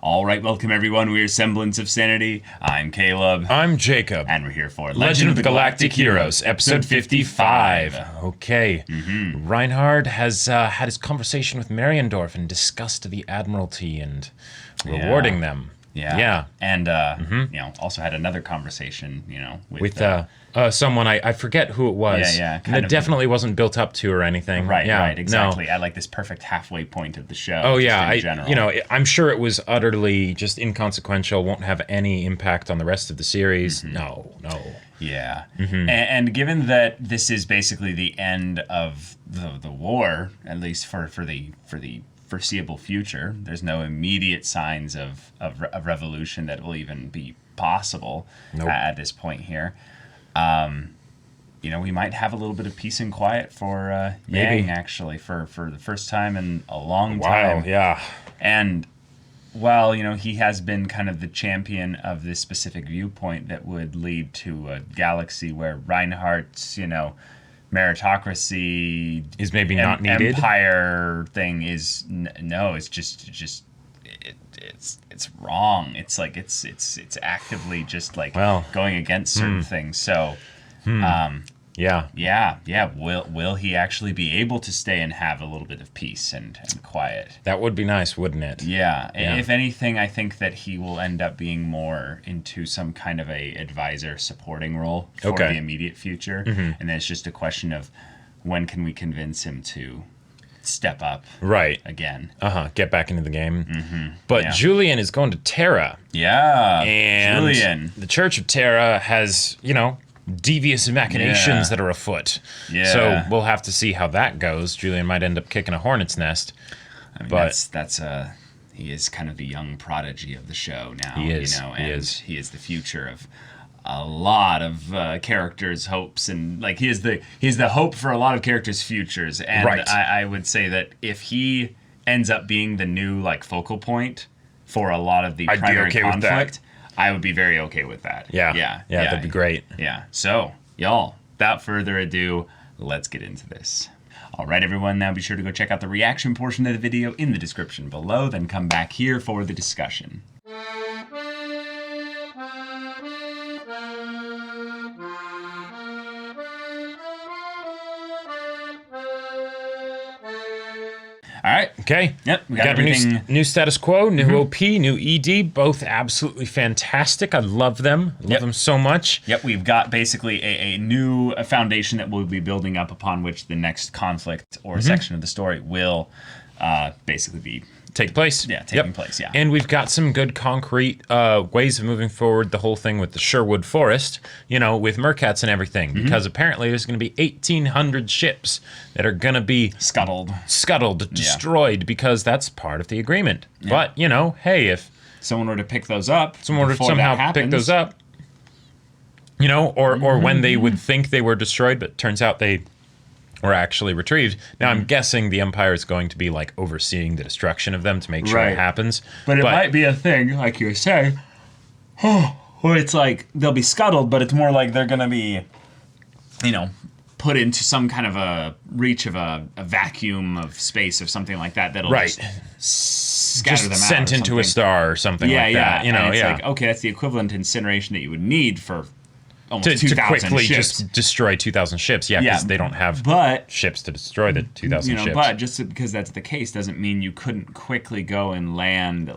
All right, welcome everyone. We're Semblance of Sanity. I'm Caleb. I'm Jacob. And we're here for Legend of the Galactic Heroes, episode 55. Okay. Reinhard has had his conversation with Mariendorf and discussed the Admiralty and rewarding them. Yeah. And, also had another conversation, with someone, I forget who it was. That definitely wasn't built up to or anything. Right, exactly. No. At like this perfect halfway point of the show. Oh, yeah. I'm sure it was utterly just inconsequential, won't have any impact on the rest of the series. No. Yeah. And given that this is basically the end of the war, at least for the foreseeable future, there's no immediate signs of revolution that will even be possible at this point here. We might have a little bit of peace and quiet for Yang, actually, for the first time in a long time. Wow, yeah. And while, he has been kind of the champion of this specific viewpoint that would lead to a galaxy where Reinhardt's, meritocracy is maybe not needed. Empire thing is it's just it's wrong. It's like it's actively just like going against certain things. So will he actually be able to stay and have a little bit of peace and quiet? That would be nice, wouldn't it? Yeah. If anything, I think that he will end up being more into some kind of a advisor supporting role for the immediate future. And then it's just a question of when can we convince him to step up again. Get back into the game. But Julian is going to Terra. And Julian. The Church of Terra has, devious machinations that are afoot. So we'll have to see how that goes. Julian might end up kicking a hornet's nest. I mean, that's he is kind of the young prodigy of the show now. He is. He is the future of a lot of characters' hopes, and like he is the hope for a lot of characters' futures. And I would say that if he ends up being the new focal point for a lot of the primary conflict, I would be very okay with that. Yeah, that'd be great. Yeah. So, y'all, without further ado, let's get into this. All right, everyone, now be sure to go check out the reaction portion of the video in the description below, then come back here for the discussion. All right. Okay. Yep. We got everything. New status quo, new OP, new ED, both absolutely fantastic. I love them. Love them so much. Yep. We've got basically a new foundation that we'll be building up upon which the next conflict or section of the story will basically be take place. Yeah, taking place, yeah. And we've got some good concrete ways of moving forward the whole thing with the Sherwood Forest, with Mercats and everything, because apparently there's going to be 1,800 ships that are going to be scuttled, destroyed, because that's part of the agreement. But, hey, if someone were to pick those up, pick those up, or when they would think they were destroyed, but turns out they were actually retrieved. Now, I'm guessing the Empire is going to be overseeing the destruction of them to make sure it happens. But it might be a thing, like you were saying, where it's they'll be scuttled, but it's more like they're going to be, put into some kind of a reach of a vacuum of space or something like that. That'll just scatter them out. Sent into a star or something like that. It's okay, that's the equivalent incineration that you would need for almost 2,000 to quickly ships. Just destroy 2,000 ships, because they don't have ships to destroy the 2,000 ships. But just because that's the case doesn't mean you couldn't quickly go and land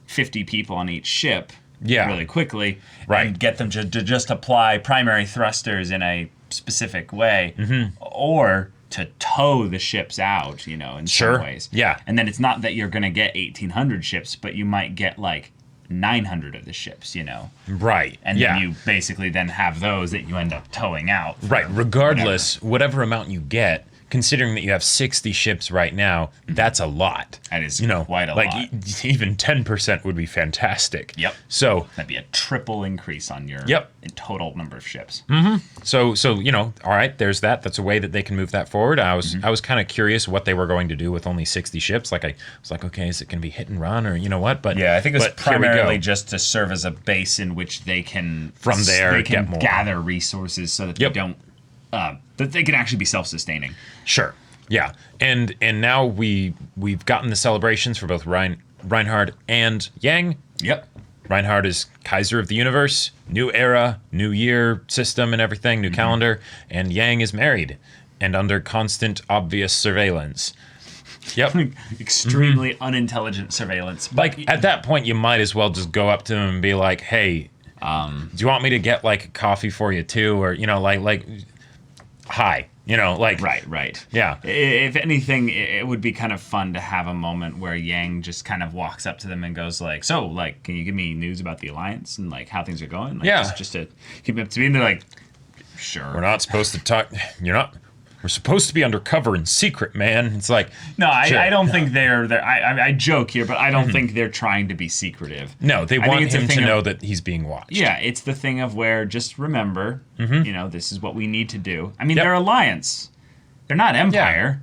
50 people on each ship really quickly and get them to just apply primary thrusters in a specific way or to tow the ships out, in some ways. And then it's not that you're going to get 1,800 ships, but you might get 900 of the ships, And then you basically then have those that you end up towing out. Regardless, whatever amount you get, considering that you have 60 ships right now, that's a lot. That is quite a lot. Even 10% would be fantastic. Yep. So that'd be a triple increase on your total number of ships. So all right, there's that. That's a way that they can move that forward. I was kind of curious what they were going to do with only 60 ships. I was like, okay, is it going to be hit and run or what? But I think it was primarily just to serve as a base in which they can from there they can get more. Gather resources so that they don't that they can actually be self-sustaining. Sure. Yeah. And now we've gotten the celebrations for both Reinhard and Yang. Yep. Reinhard is Kaiser of the universe, new era, new year system and everything, new calendar, and Yang is married and under constant, obvious surveillance. Yep. Extremely unintelligent surveillance. Like, at that point, you might as well just go up to him and be like, hey, do you want me to get, like, coffee for you, too? Or, like, hi. Right. Yeah. If anything, it would be kind of fun to have a moment where Yang just kind of walks up to them and goes like, so, like, can you give me news about the Alliance and, like, how things are going? Like, yeah. Just to keep it up to me. And they're like, sure. We're not supposed to talk. We're supposed to be undercover and secret, man. It's like... No, I don't think they're... I joke here, but I don't think they're trying to be secretive. No, they want him to know that he's being watched. Yeah, it's the thing of where, just remember, this is what we need to do. I mean, they're Alliance. They're not Empire.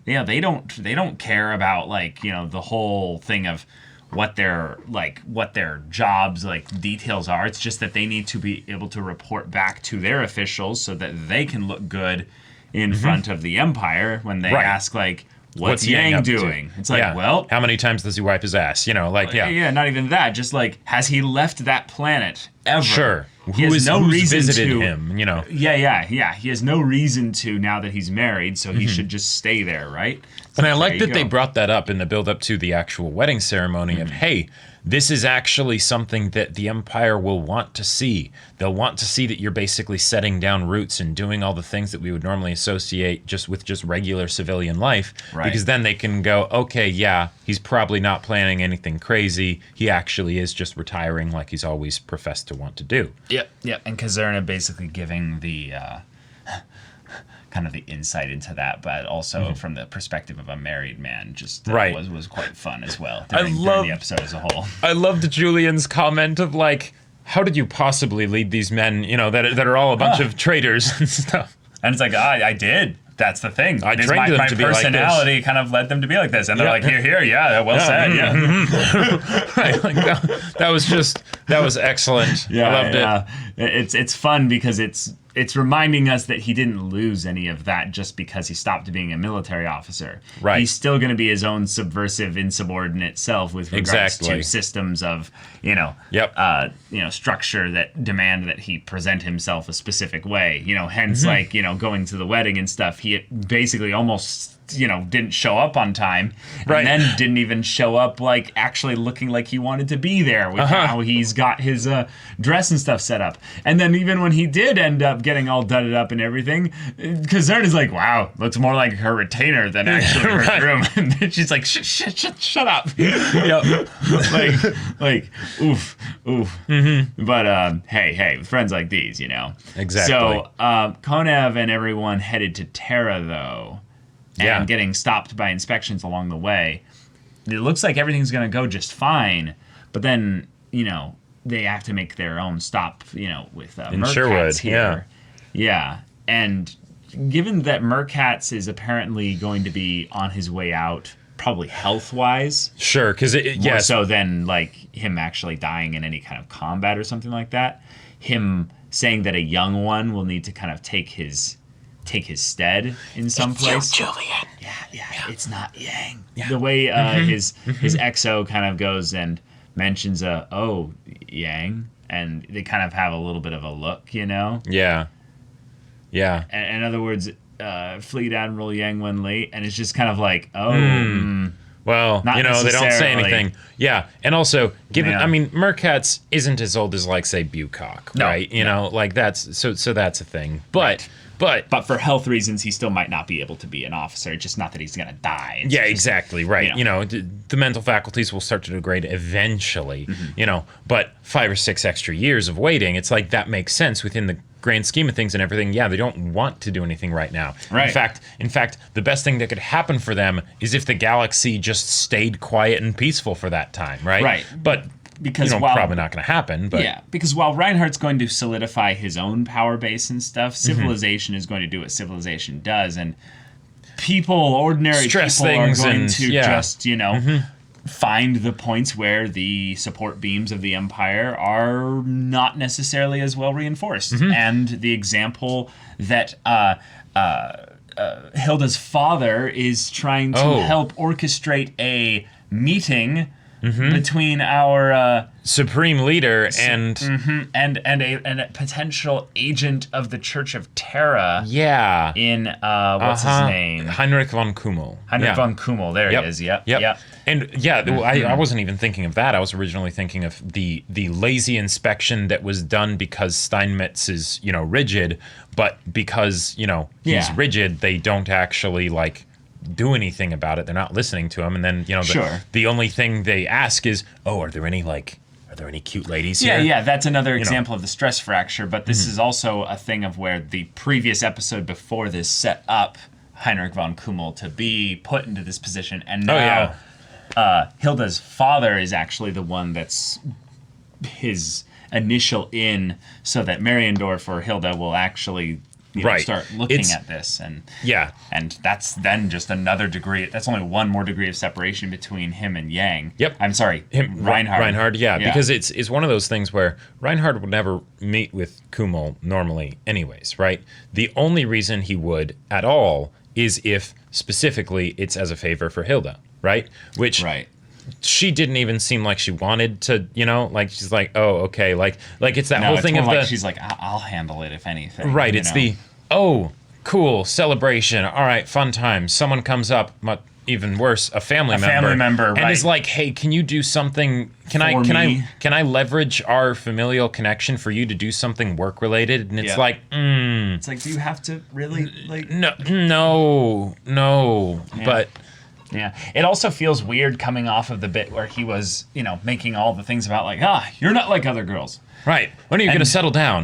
Yeah, they don't care about, like, the whole thing of what their jobs, like, details are. It's just that they need to be able to report back to their officials so that they can look good in front of the Empire when they ask, like, what's Yang doing? It's like, well... How many times does he wipe his ass? Yeah, not even that. Just, like, has he left that planet ever? Sure. Who's visited him, Yeah. He has no reason to now that he's married, so he should just stay there, right? So and I like that they brought that up in the build-up to the actual wedding ceremony of, hey, this is actually something that the Empire will want to see. They'll want to see that you're basically setting down roots and doing all the things that we would normally associate just with just regular civilian life. Right. Because then they can go, okay, yeah, he's probably not planning anything crazy. He actually is just retiring like he's always professed to want to do. Yep. And Kazerna basically giving the... kind of the insight into that, but also from the perspective of a married man, just was quite fun as well during the episode as a whole. I loved Julian's comment of like, how did you possibly lead these men, that are all a bunch of traitors and stuff? And it's like, I did. That's the thing. I trained them to be like this. My personality kind of led them to be like this. And they're like, here, well said, Right, like that was excellent. Yeah, I loved it. It's fun because it's reminding us that he didn't lose any of that just because he stopped being a military officer. Right. He's still going to be his own subversive, insubordinate self with regards to systems of, structure that demand that he present himself a specific way. Hence, going to the wedding and stuff, he basically almost... didn't show up on time, and then didn't even show up like actually looking like he wanted to be there with how he's got his dress and stuff set up. And then even when he did end up getting all dudded up and everything, Kazerna's like, wow, looks more like her retainer than actually her groom. And then she's like, shut up. like oof. But hey, friends like these, Exactly. So Konev and everyone headed to Terra though. And getting stopped by inspections along the way. It looks like everything's going to go just fine, but then, they have to make their own stop, with Mercats here. Yeah. And given that Mercats is apparently going to be on his way out, probably health-wise. Sure, because more so than, like, him actually dying in any kind of combat or something like that. Him saying that a young one will need to kind of take his stead in some place. Julian. Yeah, it's not Yang. Yeah. The way his XO kind of goes and mentions Yang, and they kind of have a little bit of a look, Yeah. In other words, Fleet Admiral Yang Wenli, and it's just kind of like, well, they don't say anything. Yeah, and also, Mercats isn't as old as, like, say, Bucock, right? Like that's so that's a thing, but. But for health reasons, he still might not be able to be an officer. It's just not that he's going to die. It's exactly, right. The mental faculties will start to degrade eventually, but 5 or 6 extra years of waiting, it's like that makes sense within the grand scheme of things and everything. Yeah, they don't want to do anything right now. Right. In fact, the best thing that could happen for them is if the galaxy just stayed quiet and peaceful for that time, right? Right. But... Because probably not going to happen. But because while Reinhardt's going to solidify his own power base and stuff, civilization is going to do what civilization does, and ordinary people are going to just find the points where the support beams of the Empire are not necessarily as well reinforced. And the example that Hilda's father is trying to help orchestrate a meeting between our supreme leader and a potential agent of the Church of Terra. Yeah. In what's his name? Heinrich von Kummel. Von Kummel. There he is. Yep. And I wasn't even thinking of that. I was originally thinking of the lazy inspection that was done because Steinmetz is, rigid, but because, he's rigid, they don't actually do anything about it. They're not listening to him. And then, the only thing they ask is, are there any cute ladies here? Yeah, that's another example of the stress fracture, but this is also a thing of where the previous episode before this set up Heinrich von Kummel to be put into this position, and now Hilda's father is actually the one that's his initial in, so that Mariendorf or Hilda will actually start looking at this, and that's then just another degree. That's only one more degree of separation between him and Yang. I'm sorry, Reinhard. Reinhard, because it's one of those things where Reinhard would never meet with Kummel normally, anyways, right? The only reason he would at all is if specifically it's as a favor for Hilda, right? Which she didn't even seem like she wanted to, she's like, oh, okay, it's that whole thing of she's like, I'll handle it if anything. Right, it's cool, celebration, all right, fun time. Someone comes up, even worse, a family member, and is like, hey, can you do something? Can I leverage our familial connection for you to do something work related? And it's it's like, do you have to really No, but. Yeah. It also feels weird coming off of the bit where he was, making all the things about you're not like other girls. Right. When are you going to settle down,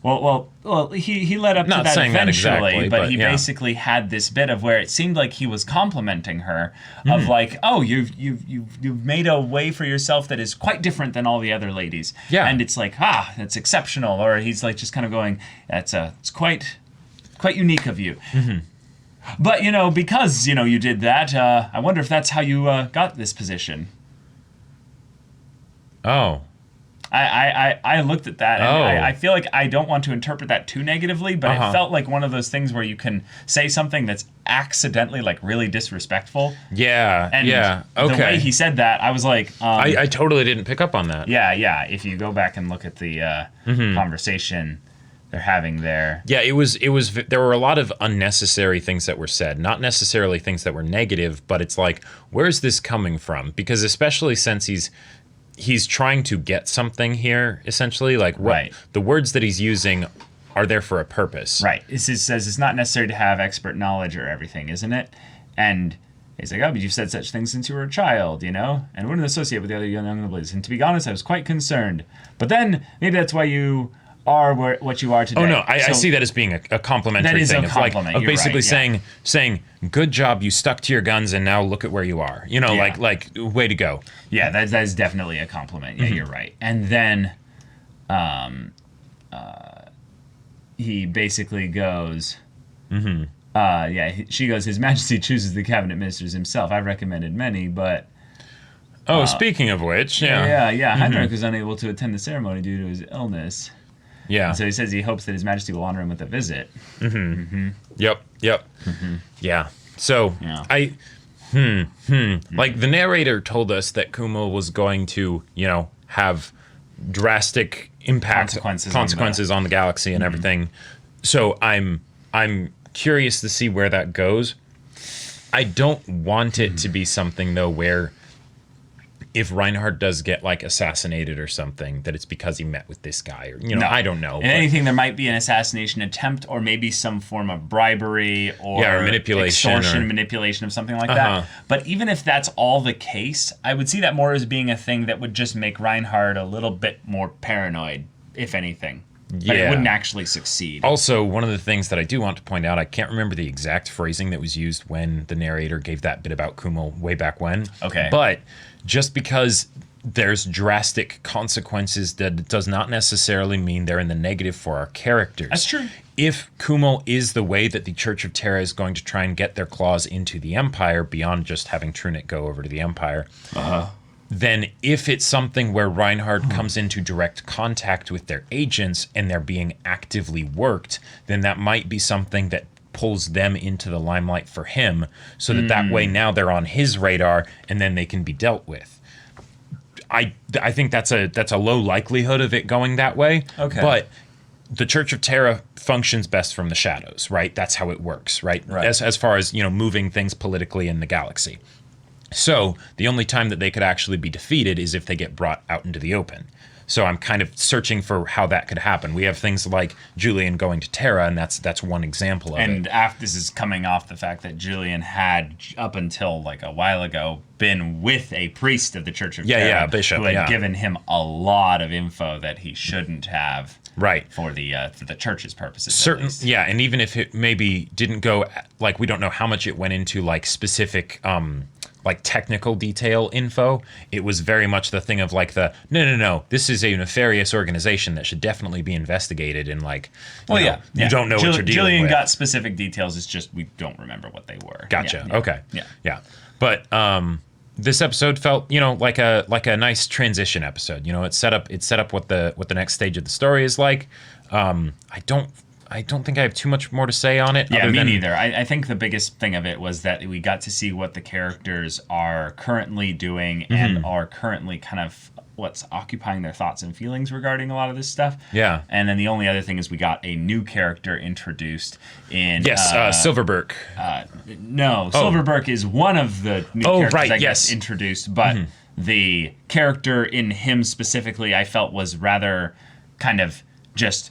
Well, he led up not to that saying eventually, that exactly, but he basically had this bit of where it seemed like he was complimenting her of you've made a way for yourself that is quite different than all the other ladies. Yeah. And it's like, that's exceptional. Or he's just kind of going, it's quite unique of you. Mm-hmm. But, because, you did that, I wonder if that's how you got this position. Oh. I looked at that, and I feel like I don't want to interpret that too negatively, but it felt like one of those things where you can say something that's accidentally, really disrespectful. Yeah, and okay. The way he said that, I was like... I totally didn't pick up on that. Yeah, if you go back and look at the conversation they're having there. Yeah, it was. There were a lot of unnecessary things that were said, not necessarily things that were negative, but it's like, where's this coming from? Because especially since he's trying to get something here, essentially, the words that he's using are there for a purpose. Right. It says it's not necessary to have expert knowledge or everything, isn't it? And he's like, but you've said such things since you were a child, and wouldn't associate with the other young nobles. And to be honest, I was quite concerned. But then maybe that's why you are what you are today. Oh no, I see that as being a complimentary that is thing. A compliment. Of basically saying, good job, you stuck to your guns, and now look at where you are. Way to go. Yeah, that is definitely a compliment. Yeah, you're right. And then, he basically goes. She goes, His Majesty chooses the cabinet ministers himself. I've recommended many, but. Speaking of which, Heinrich was unable to attend the ceremony due to his illness. Yeah. And so he says he hopes that His Majesty will honor him with a visit. Yep. Yeah. So like the narrator told us that Kummel was going to, have drastic consequences on the galaxy and everything. So I'm curious to see where that goes. I don't want it to be something though where if Reinhard does get assassinated or something, that it's because he met with this guy, or I don't know. Anything, there might be an assassination attempt, or maybe some form of bribery or manipulation, extortion, manipulation of something like that. But even if that's all the case, I would see that more as being a thing that would just make Reinhard a little bit more paranoid, if anything. But it wouldn't actually succeed. Also, one of the things that I do want to point out, I can't remember the exact phrasing that was used when the narrator gave that bit about Kummel way back when. Okay. But just because there's drastic consequences, that does not necessarily mean they're in the negative for our characters. That's true. If Kummel is the way that the Church of Terra is going to try and get their claws into the Empire, beyond just having Trunic go over to the Empire, then if it's something where Reinhard comes into direct contact with their agents and they're being actively worked, then that might be something that pulls them into the limelight for him, so that way now they're on his radar and then they can be dealt with. I think that's a low likelihood of it going that way. Okay. But the Church of Terra functions best from the shadows, right? That's how it works, right? As far as, moving things politically in the galaxy. So the only time that they could actually be defeated is if they get brought out into the open. So I'm kind of searching for how that could happen. We have things like Julian going to Terra, and that's one example of it. And this is coming off the fact that Julian had, up until like a while ago, been with a priest of the Church of Terra, bishop, who had given him a lot of info that he shouldn't have. Right. For the church's purposes. Certain, yeah, and even if it maybe didn't go, like, we don't know how much it went into, like, specific, like, technical detail info, it was very much the thing of, like, no, this is a nefarious organization that should definitely be investigated, and, like, you don't know what you're dealing Julian with. got specific details, it's just we don't remember what they were. Gotcha, Yeah. okay. Yeah. But, this episode felt, like a nice transition episode. It set up what the next stage of the story is like. I don't think I have too much more to say on it. Yeah, me neither. I think the biggest thing of it was that we got to see what the characters are currently doing and are currently kind of what's occupying their thoughts and feelings regarding a lot of this stuff. Yeah. And then the only other thing is we got a new character introduced in... Yes, Silverberg. No, Silverberg is one of the new characters guess introduced, but the character in him specifically I felt was rather kind of just,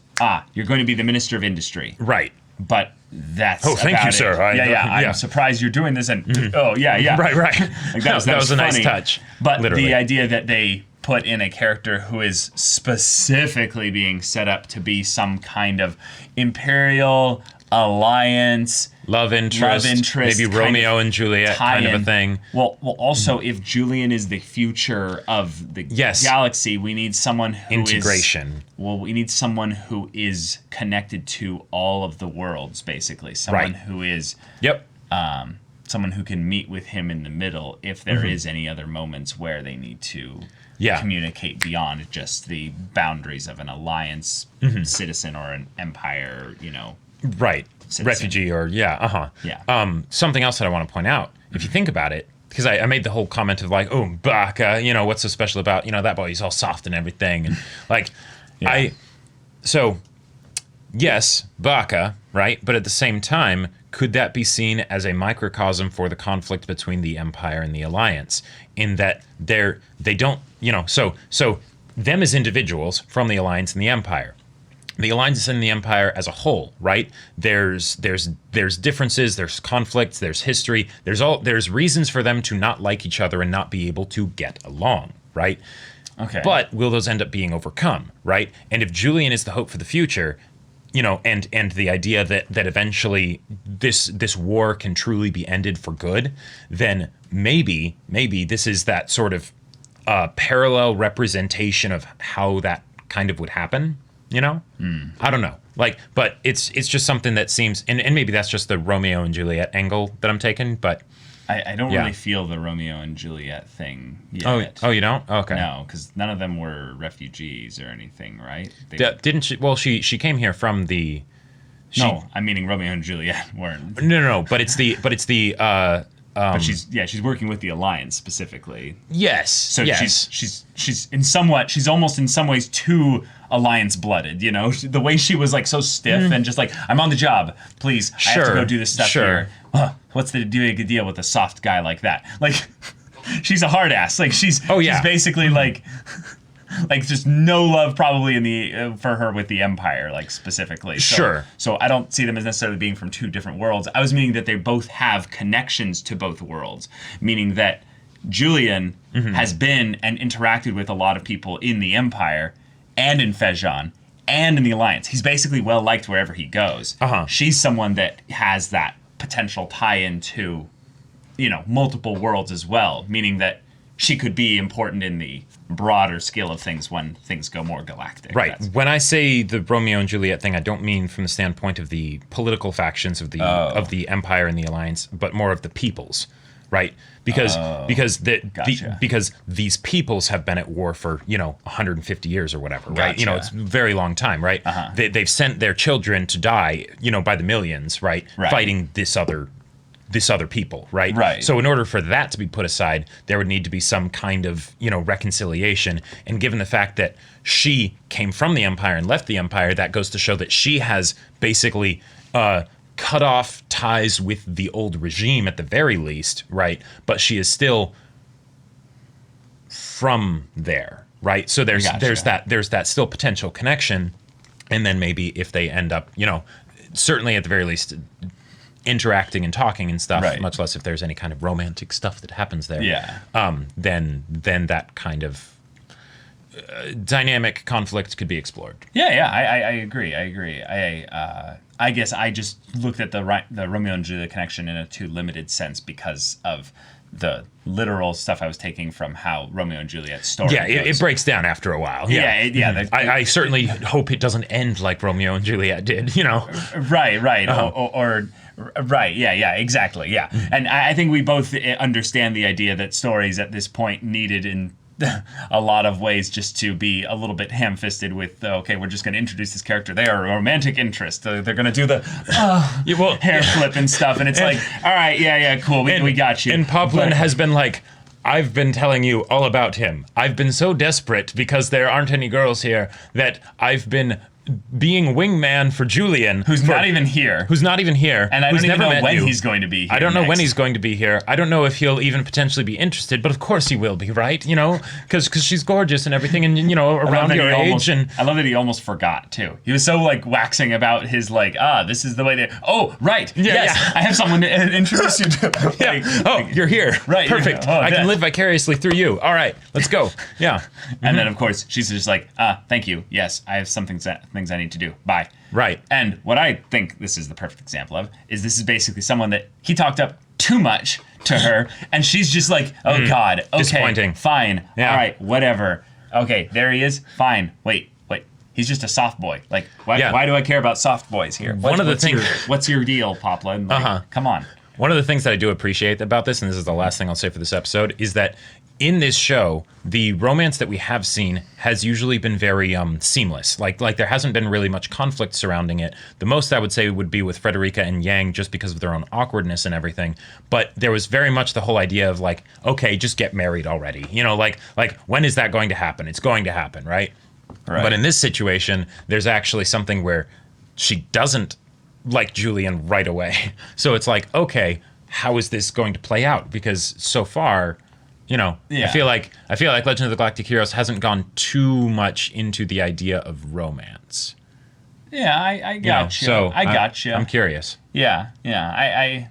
you're going to be the Minister of Industry. Right. But that's thank you, sir. I'm surprised you're doing this, and Right. Like that was a funny. Nice touch. But literally. The idea that they put in a character who is specifically being set up to be some kind of Imperial Alliance love interest, maybe Romeo and Juliet kind of a thing. Well, also if Julian is the future of the galaxy, we need someone who integration. We need someone who is connected to all of the worlds, basically. Someone who is someone who can meet with him in the middle if there is any other moments where they need to communicate beyond just the boundaries of an alliance citizen or an empire, Right. Citizen. Refugee or something else that I want to point out, if you think about it, because I made the whole comment of like, Baka, what's so special about, that boy, he's all soft and everything. And like, yes, Baka, right? But at the same time, could that be seen as a microcosm for the conflict between the Empire and the Alliance, in that they don't, so them as individuals from the Alliance and the Empire. The Alliance and the Empire as a whole, right? There's differences, there's conflicts, there's history, there's reasons for them to not like each other and not be able to get along, right? Okay. But will those end up being overcome, right? And if Julian is the hope for the future, and the idea that eventually this war can truly be ended for good, then maybe this is that sort of parallel representation of how that kind of would happen. I don't know. But it's just something that seems, and maybe that's just the Romeo and Juliet angle that I'm taking, but I don't really feel the Romeo and Juliet thing yet. Oh, you don't? Okay. No, because none of them were refugees or anything, right? Didn't she? Well, she came here from the. No, I'm meaning Romeo and Juliet weren't. No. But it's the. But she's working with the Alliance specifically. Yes. So she's almost in some ways too Alliance blooded, the way she was like so stiff and just like, I'm on the job, please, I have to go do this stuff here. What's the deal with a soft guy like that? Like, she's a hard ass. Like she's basically like just no love probably for her with the Empire, like specifically. So I don't see them as necessarily being from two different worlds. I was meaning that they both have connections to both worlds, meaning that Julian has been and interacted with a lot of people in the Empire and in Fejon and in the Alliance. He's basically well liked wherever he goes. She's someone that has that potential tie-in to, multiple worlds as well, meaning that she could be important in the broader scale of things when things go more galactic. Right. When I say the Romeo and Juliet thing, I don't mean from the standpoint of the political factions of the Empire and the Alliance, but more of the peoples, right? Because these peoples have been at war for 150 years or whatever, right? It's a very long time, right? They've sent their children to die, by the millions, right? Fighting this other this other people, right? Right. So in order for that to be put aside, there would need to be some kind of, reconciliation. And given the fact that she came from the Empire and left the Empire, that goes to show that she has basically cut off ties with the old regime at the very least, right? But she is still from there, right? So there's that still potential connection. And then maybe if they end up, certainly at the very least interacting and talking and stuff, right. much less if there's any kind of romantic stuff that happens there. Yeah. Then that kind of dynamic conflict could be explored. Yeah. I agree. I guess I just looked at the Romeo and Juliet connection in a too limited sense because of the literal stuff I was taking from how Romeo and Juliet's story goes. It breaks down after a while. Yeah. I certainly hope it doesn't end like Romeo and Juliet did, Right. Right. Yeah. Exactly. Yeah. And I think we both understand the idea that stories at this point needed in a lot of ways just to be a little bit ham-fisted with, okay, we're just going to introduce this character. They are a romantic interest. They're going to do the hair flip and stuff. And it's like, all right, yeah, cool. We got you. And Poplin has been like, I've been telling you all about him. I've been so desperate because there aren't any girls here that I've been being wingman for Julian. Who's not even here. And I don't even know when he's going to be here. I don't know when he's going to be here. I don't know if he'll even potentially be interested, but of course he will be, right? Because she's gorgeous and everything, and, around your age. I love that he almost forgot, too. He was so, waxing about his, this is the way they... Oh, right. Yes. I have someone to introduce you to. You're here. Right. Perfect. I can live vicariously through you. All right. Let's go. Yeah. And then, of course, she's just like, thank you. Yes, I have things I need to do. Bye. Right. And what I think this is the perfect example of is this is basically someone that he talked up too much to her, and she's just like, oh God, okay, disappointing. Fine, yeah. All right, whatever. Okay, there he is. Fine. Wait. He's just a soft boy. Why do I care about soft boys here? What's your deal, Poplin? Come on. One of the things that I do appreciate about this, and this is the last thing I'll say for this episode, is that in this show, the romance that we have seen has usually been very seamless. Like there hasn't been really much conflict surrounding it. The most I would say would be with Frederica and Yang, just because of their own awkwardness and everything. But there was very much the whole idea of okay, just get married already. When is that going to happen? It's going to happen, right? But in this situation, there's actually something where she doesn't like Julian right away. So it's like, okay, how is this going to play out? Because so far, I feel like Legend of the Galactic Heroes hasn't gone too much into the idea of romance. Yeah, I got you. So I got you. I'm curious. Yeah. I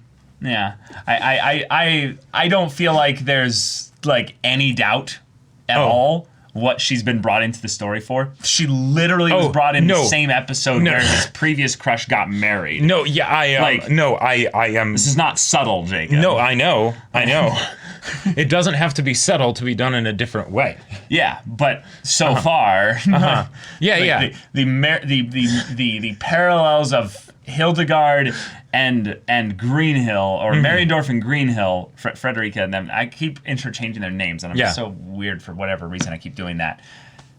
don't feel like there's any doubt at all what she's been brought into the story for. She literally was brought in the same episode where his previous crush got married. No, yeah, I am. This is not subtle, Jacob. No, I know. It doesn't have to be subtle to be done in a different way. Yeah, but so far, yeah. The parallels of Hildegard and Greenhill, or Mariendorf and Greenhill, Frederica and them. I keep interchanging their names, and I'm so weird for whatever reason. I keep doing that.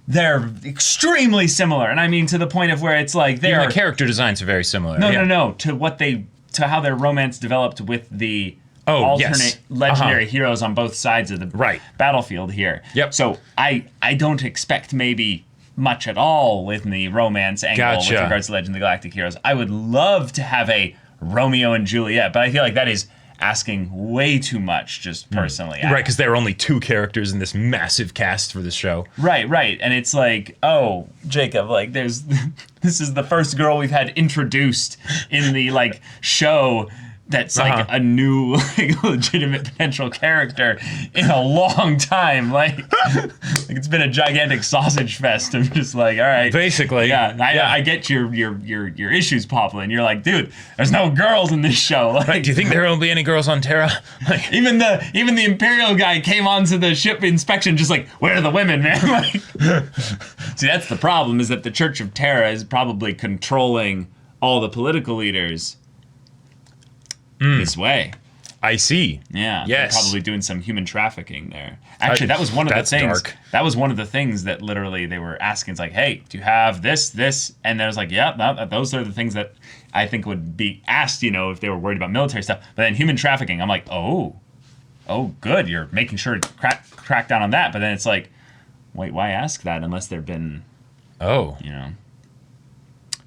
They're extremely similar, and I mean to the point of where it's like the character designs are very similar. No, to how their romance developed with the alternate legendary heroes on both sides of the battlefield here. Yep. So I don't expect maybe much at all with the romance angle with regards to Legend of the Galactic Heroes. I would love to have a Romeo and Juliet, but I feel like that is asking way too much just personally. Right, because there are only 2 characters in this massive cast for this show. Right. And it's like, oh, Jacob, this is the first girl we've had introduced in the show that's a new legitimate potential character in a long time. It's been a gigantic sausage fest. I'm just all right. Basically. I get your issues, Poplin. You're like, dude, there's no girls in this show. Do you think there won't be any girls on Terra? Even the Imperial guy came onto the ship inspection just where are the women, man? See, that's the problem, is that the Church of Terra is probably controlling all the political leaders this way. I see. Yeah. Yes. They're probably doing some human trafficking there. Actually, that was one of the things. Dark. That was one of the things that literally they were asking. It's like, hey, do you have this? And then it was like, yeah, those are the things that I think would be asked, if they were worried about military stuff. But then human trafficking, I'm like, oh, good. You're making sure to crack down on that. But then it's like, wait, why ask that unless there've been,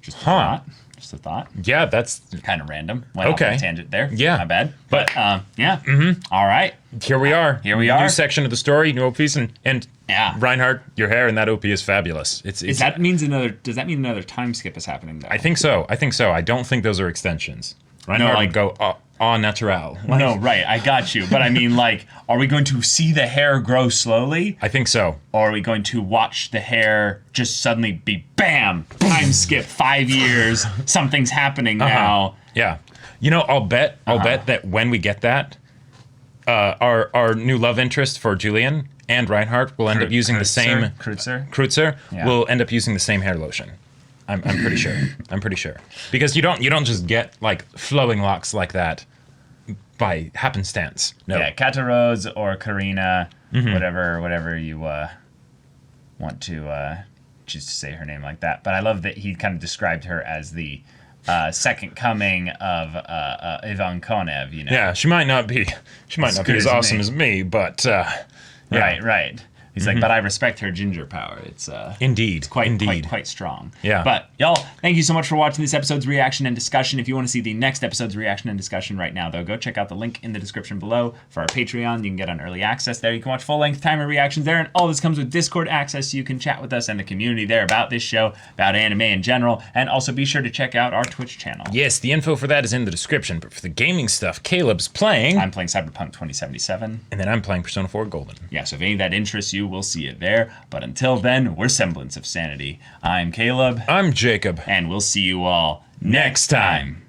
just a thought. Just a thought. Yeah, that's kind of random. Went off on a tangent there. Yeah. My bad. But yeah. Mm-hmm. All right. Here we are. New section of the story, new OPs, and Reinhardt, your hair and that OP is fabulous. Does that mean another time skip is happening though? I think so. I don't think those are extensions. Reinhardt would go en natural. No, right. I got you. But I mean, are we going to see the hair grow slowly? I think so. Or are we going to watch the hair just suddenly be bam, time skip 5 years, something's happening now? Yeah. I'll bet that when we get that, our new love interest for Julian and Reinhardt will end up using the same Kreutzer will end up using the same hair lotion. I'm pretty sure. Because you don't just get flowing locks like that by happenstance. No. Yeah, Kata Rose or Karina, whatever you want to choose to say her name like that. But I love that he kind of described her as the second coming of Ivan Konev. Yeah, she might not be as awesome as me, but right. He's like, but I respect her ginger power. It's indeed, quite strong. Yeah. But y'all, thank you so much for watching this episode's reaction and discussion. If you want to see the next episode's reaction and discussion right now, though, go check out the link in the description below for our Patreon. You can get on early access there. You can watch full-length timer reactions there, and all this comes with Discord access, so you can chat with us and the community there about this show, about anime in general, and also be sure to check out our Twitch channel. Yes, the info for that is in the description. But for the gaming stuff, Caleb's playing. I'm playing Cyberpunk 2077, and then I'm playing Persona 4 Golden. Yeah, so if any of that interests you, we'll see it there. But until then, we're Semblance of Sanity. I'm Caleb. I'm Jacob. And we'll see you all next time.